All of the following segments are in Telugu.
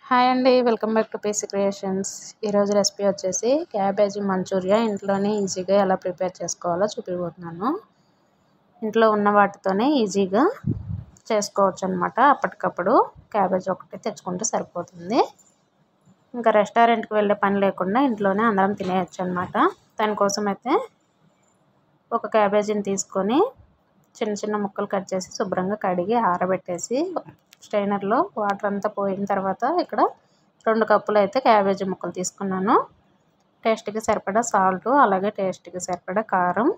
హాయ్ అండి, welcome back to PC creations. ఈరోజు రెసిపీ వచ్చేసి క్యాబేజీ మంచూరియా ఇంట్లోనే ఈజీగా ఎలా ప్రిపేర్ చేసుకోవాలో చూపిపోతున్నాను. ఇంట్లో ఉన్న వాటితోనే ఈజీగా చేసుకోవచ్చు అనమాట. అప్పటికప్పుడు క్యాబేజీ ఒకటి తెచ్చుకుంటే సరిపోతుంది. ఇంకా రెస్టారెంట్కి వెళ్ళే పని లేకుండా ఇంట్లోనే అందరం తినేయచ్చు అనమాట. దానికోసం అయితే ఒక క్యాబేజీని తీసుకొని చిన్న చిన్న ముక్కలు కట్ చేసి శుభ్రంగా కడిగి ఆరబెట్టేసి స్ట్రైనర్లో వాటర్ అంతా పోయిన తర్వాత ఇక్కడ 2 కప్పులు అయితే క్యాబేజీ ముక్కలు తీసుకున్నాను. టేస్ట్కి సరిపడా సాల్ట్, అలాగే టేస్ట్కి సరిపడా కారం,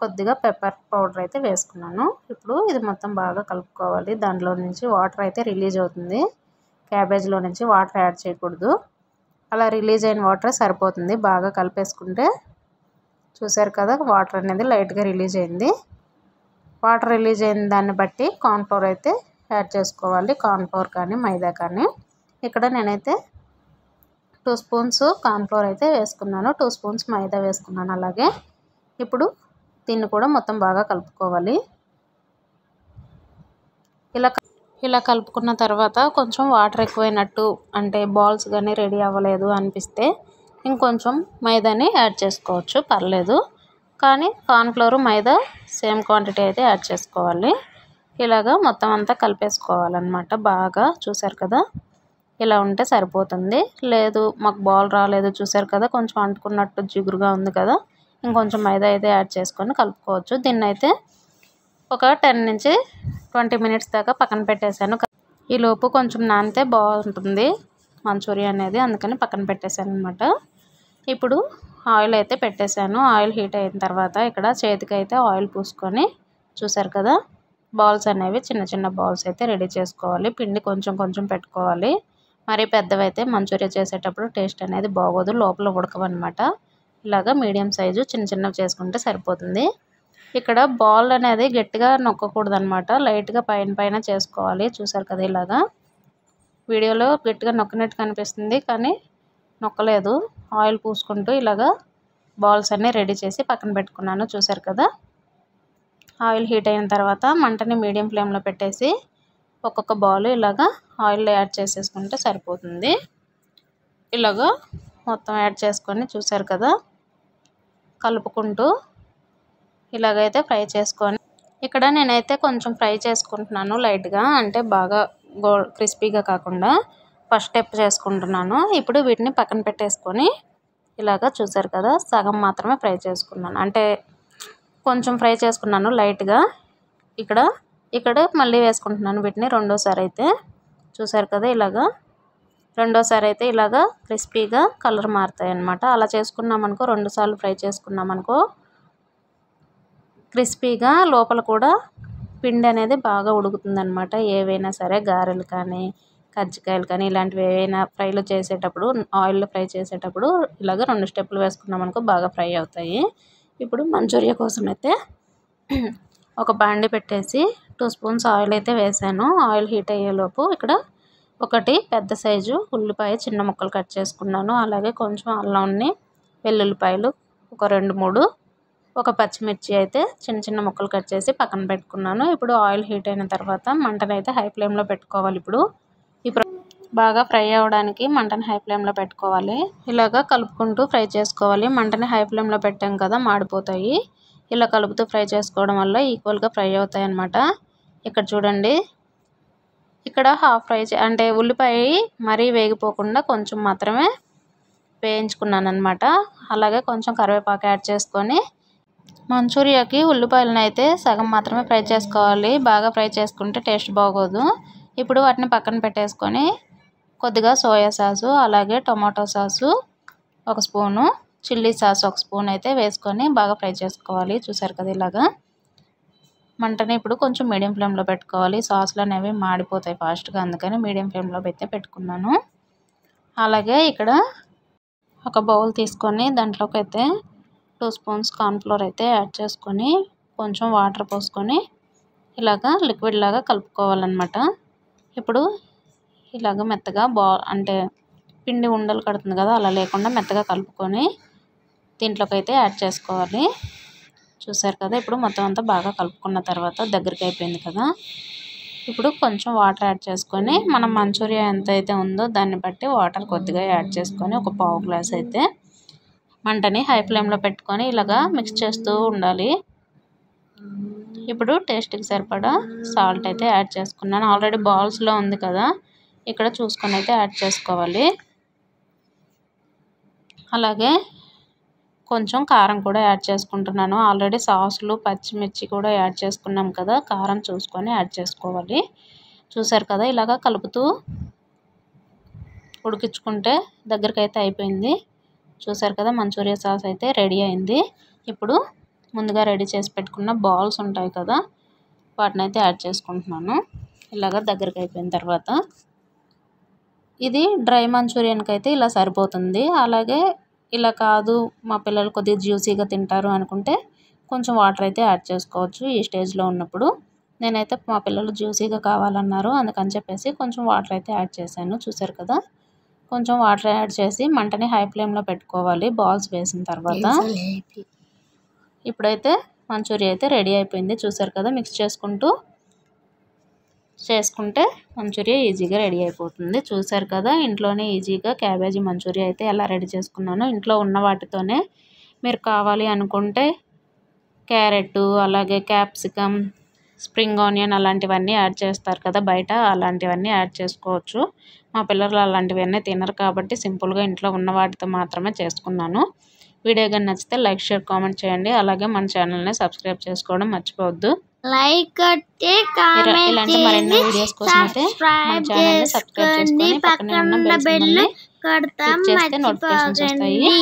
కొద్దిగా పెప్పర్ పౌడర్ అయితే వేసుకున్నాను. ఇప్పుడు ఇది మొత్తం బాగా కలుపుకోవాలి. దాంట్లో నుంచి వాటర్ అయితే రిలీజ్ అవుతుంది. క్యాబేజీలో నుంచి వాటర్ యాడ్ చేయకూడదు. అలా రిలీజ్ అయిన వాటర్ సరిపోతుంది. బాగా కలిపేసుకుంటే చూసారు కదా, వాటర్ అనేది లైట్గా రిలీజ్ అయింది. వాటర్ రిలీజ్ అయిన దాన్ని బట్టి కార్న్ఫ్లోర్ అయితే యాడ్ చేసుకోవాలి. కార్న్ఫ్లోర్ కానీ మైదా కానీ. ఇక్కడ నేనైతే 2 స్పూన్స్ కార్న్ఫ్లోర్ అయితే వేసుకున్నాను, 2 స్పూన్స్ మైదా వేసుకున్నాను. అలాగే ఇప్పుడు దీన్ని కూడా మొత్తం బాగా కలుపుకోవాలి. ఇలా కలుపుకున్న తర్వాత కొంచెం వాటర్ ఎక్కువైనట్టు, అంటే బాల్స్ కానీ రెడీ అవ్వలేదు అనిపిస్తే ఇంకొంచెం మైదాని యాడ్ చేసుకోవచ్చు, పర్లేదు. కానీ కార్న్ఫ్లోర్ మైదా సేమ్ క్వాంటిటీ అయితే యాడ్ చేసుకోవాలి. ఇలాగా మొత్తం అంతా కలిపేసుకోవాలన్నమాట. బాగా చూసారు కదా, ఇలా ఉంటే సరిపోతుంది. లేదు మాకు బాల్ రాలేదు, చూసారు కదా కొంచెం అంటుకున్నట్టు జిగురుగా ఉంది కదా, ఇంకొంచెం మైదా అయితే యాడ్ చేసుకొని కలుపుకోవచ్చు. దీన్ని అయితే ఒక 10 నుంచి 20 మినిట్స్ దాకా పక్కన పెట్టేశాను. ఈలోపు కొంచెం నానితే బాగుంటుంది మంచూరియా అనేది, అందుకని పక్కన పెట్టేశాను అనమాట. ఇప్పుడు ఆయిల్ అయితే పెట్టేశాను. ఆయిల్ హీట్ అయిన తర్వాత ఇక్కడ చేతికి అయితే ఆయిల్ పూసుకొని చూసారు కదా, బాల్స్ అనేవి చిన్న చిన్న బాల్స్ అయితే రెడీ చేసుకోవాలి. పిండి కొంచెం కొంచెం పెట్టుకోవాలి. మరి పెద్దవైతే మంచూరియా చేసేటప్పుడు టేస్ట్ అనేది బాగోదు, లోపల ఉడకవన్నమాట. ఇలాగా మీడియం సైజు చిన్న చిన్నవి చేసుకుంటే సరిపోతుంది. ఇక్కడ బాల్ అనేది గట్టిగా నొక్కకూడదు అనమాట, లైట్గా పైన చేసుకోవాలి. చూసారు కదా, ఇలాగా వీడియోలో గట్టిగా నొక్కినట్టు కనిపిస్తుంది కానీ నొక్కలేదు. ఆయిల్ పూసుకుంటూ ఇలాగా బాల్స్ అన్నీ రెడీ చేసి పక్కన పెట్టుకున్నాను. చూసారు కదా, ఆయిల్ హీట్ అయిన తర్వాత మంటని మీడియం ఫ్లేమ్లో పెట్టేసి ఒక్కొక్క బాల్ ఇలాగా ఆయిల్లో యాడ్ చేసేసుకుంటే సరిపోతుంది. ఇలాగా మొత్తం యాడ్ చేసుకొని చూసారు కదా, కలుపుకుంటూ ఇలాగైతే ఫ్రై చేసుకొని, ఇక్కడ నేనైతే కొంచెం ఫ్రై చేసుకుంటున్నాను లైట్గా, అంటే బాగా క్రిస్పీగా కాకుండా ఫస్ట్ స్టెప్ చేసుకుంటున్నాను. ఇప్పుడు వీటిని పక్కన పెట్టేసుకొని ఇలాగా చూసారు కదా, సగం మాత్రమే ఫ్రై చేసుకున్నాను, అంటే కొంచెం ఫ్రై చేసుకున్నాను లైట్గా. ఇక్కడ మళ్ళీ వేసుకుంటున్నాను వీటిని రెండోసారి అయితే. చూసారు కదా, ఇలాగా రెండోసారి అయితే ఇలాగా క్రిస్పీగా కలర్ మారుతాయి అన్నమాట. అలా చేసుకున్నామనుకో, 2 సార్లు ఫ్రై చేసుకున్నామనుకో క్రిస్పీగా లోపల కూడా పిండి అనేది బాగా ఉడుకుతుంది అనమాట. ఏవైనా సరే గారెలు కానీ కజ్జికాయలు కానీ ఇలాంటివి ఏవైనా ఫ్రైలు చేసేటప్పుడు, ఆయిల్లో ఫ్రై చేసేటప్పుడు ఇలాగ 2 స్టెప్పులు వేసుకున్నామనుకో బాగా ఫ్రై అవుతాయి. ఇప్పుడు మంచూరియా కోసం అయితే ఒక బాండి పెట్టేసి 2 స్పూన్స్ ఆయిల్ అయితే వేసాను. ఆయిల్ హీట్ అయ్యేలోపు ఇక్కడ ఒకటి పెద్ద సైజు ఉల్లిపాయ చిన్న ముక్కలు కట్ చేసుకున్నాను. అలాగే కొంచెం అల్లంని, వెల్లుల్లిపాయలు ఒక 2-3, ఒక పచ్చిమిర్చి అయితే చిన్న చిన్న ముక్కలు కట్ చేసి పక్కన పెట్టుకున్నాను. ఇప్పుడు ఆయిల్ హీట్ అయిన తర్వాత మంటను అయితే హై ఫ్లేమ్లో పెట్టుకోవాలి. ఇప్పుడు బాగా ఫ్రై అవ్వడానికి మంటని హై ఫ్లేమ్లో పెట్టుకోవాలి. ఇలాగా కలుపుకుంటూ ఫ్రై చేసుకోవాలి. మంటని హై ఫ్లేమ్లో పెట్టాం కదా, మాడిపోతాయి. ఇలా కలుపుతూ ఫ్రై చేసుకోవడం వల్ల ఈక్వల్గా ఫ్రై అవుతాయి అన్నమాట. ఇక్కడ చూడండి, ఇక్కడ హాఫ్ ఫ్రై అంటే ఉల్లిపాయ మరీ వేగిపోకుండా కొంచెం మాత్రమే వేయించుకున్నాను అనమాట. అలాగే కొంచెం కరివేపాకు యాడ్ చేసుకొని, మంచూరియాకి ఉల్లిపాయలను అయితే సగం మాత్రమే ఫ్రై చేసుకోవాలి, బాగా ఫ్రై చేసుకుంటే టేస్ట్ బాగోదు. ఇప్పుడు వాటిని పక్కన పెట్టేసుకొని కొద్దిగా సోయా సాసు, అలాగే tomato sauce 1 spoon, chilli sauce 1 spoon అయితే వేసుకొని బాగా ఫ్రై చేసుకోవాలి. చూసారు కదా, ఇలాగా మంటని ఇప్పుడు కొంచెం మీడియం ఫ్లేమ్లో పెట్టుకోవాలి. సాసులు అనేవి మాడిపోతాయి ఫాస్ట్గా, అందుకని మీడియం ఫ్లేమ్లో అయితే పెట్టుకున్నాను. అలాగే ఇక్కడ ఒక బౌల్ తీసుకొని దాంట్లోకి అయితే 2 స్పూన్స్ కార్న్ఫ్లోర్ అయితే యాడ్ చేసుకొని కొంచెం వాటర్ పోసుకొని ఇలాగా లిక్విడ్ లాగా కలుపుకోవాలన్నమాట. ఇప్పుడు ఇలాగ మెత్తగా అంటే పిండి ఉండలు కడుతుంది కదా, అలా లేకుండా మెత్తగా కలుపుకొని దీంట్లోకి అయితే యాడ్ చేసుకోవాలి. చూసారు కదా, ఇప్పుడు మొత్తం అంతా బాగా కలుపుకున్న తర్వాత దగ్గరికి అయిపోయింది కదా, ఇప్పుడు కొంచెం వాటర్ యాడ్ చేసుకొని మనం మంచూరియా ఎంత అయితే ఉందో దాన్ని బట్టి వాటర్ కొద్దిగా యాడ్ చేసుకొని ఒక పావు గ్లాస్ అయితే మంటని హై ఫ్లేమ్లో పెట్టుకొని ఇలాగా మిక్స్ చేస్తూ ఉండాలి. ఇప్పుడు టేస్ట్కి సరిపడా సాల్ట్ అయితే యాడ్ చేసుకున్నాను. ఆల్రెడీ బాల్స్లో ఉంది కదా, ఇక్కడ చూసుకొని అయితే యాడ్ చేసుకోవాలి. అలాగే కొంచెం కారం కూడా యాడ్ చేసుకుంటున్నాను. ఆల్రెడీ సాసులు పచ్చిమిర్చి కూడా యాడ్ చేసుకున్నాం కదా, కారం చూసుకొని యాడ్ చేసుకోవాలి. చూసారు కదా, ఇలాగా కలుపుతూ ఉడికించుకుంటే దగ్గరికి అయితే అయిపోయింది. చూసారు కదా, మంచూరియా సాస్ అయితే రెడీ అయింది. ఇప్పుడు ముందుగా రెడీ చేసి పెట్టుకున్న బాల్స్ ఉంటాయి కదా, వాటిని అయితే యాడ్ చేసుకుంటున్నాను. ఇలాగ దగ్గరికి అయిపోయిన తర్వాత ఇది డ్రై మంచూరియన్కి అయితే ఇలా సరిపోతుంది. అలాగే ఇలా కాదు మా పిల్లలు కొద్దిగా జ్యూసీగా తింటారు అనుకుంటే కొంచెం వాటర్ అయితే యాడ్ చేసుకోవచ్చు. ఈ స్టేజ్లో ఉన్నప్పుడు నేనైతే మా పిల్లలు జ్యూసీగా కావాలన్నారు, అందుకని చెప్పేసి కొంచెం వాటర్ అయితే యాడ్ చేశాను. చూసారు కదా, కొంచెం వాటర్ యాడ్ చేసి మంటని హై ఫ్లేమ్లో పెట్టుకోవాలి బాల్స్ వేసిన తర్వాత. ఇప్పుడైతే మంచూరియా అయితే రెడీ అయిపోయింది. చూసారు కదా, మిక్స్ చేసుకుంటే మంచూరియా ఈజీగా రెడీ అయిపోతుంది. చూసారు కదా, ఇంట్లోనే ఈజీగా క్యాబేజీ మంచూరియా అయితే ఎలా రెడీ చేసుకున్నానో. ఇంట్లో ఉన్న వాటితోనే మీరు కావాలి అనుకుంటే క్యారెట్, అలాగే క్యాప్సికమ్, స్ప్రింగ్ ఆనియన్ అలాంటివన్నీ యాడ్ చేస్తారు కదా బయట, అలాంటివన్నీ యాడ్ చేసుకోవచ్చు. మా పిల్లలు అలాంటివన్నీ తినరు కాబట్టి సింపుల్గా ఇంట్లో ఉన్న వాటితో మాత్రమే చేసుకున్నాను. వీడియో కానీ నచ్చితే లైక్, షేర్, కామెంట్ చేయండి. అలాగే మన ఛానల్ని సబ్స్క్రైబ్ చేసుకోవడం మర్చిపోవద్దు. ఇలాంటి మరిన్ని వీడియోస్ కోసం అయితే మన ఛానల్ని సబ్స్క్రైబ్ చేసుకొని పక్కనే ఉన్న బెల్ సింబల్ని క్లిక్ చేస్తే నోటిఫికేషన్స్ వస్తాయి.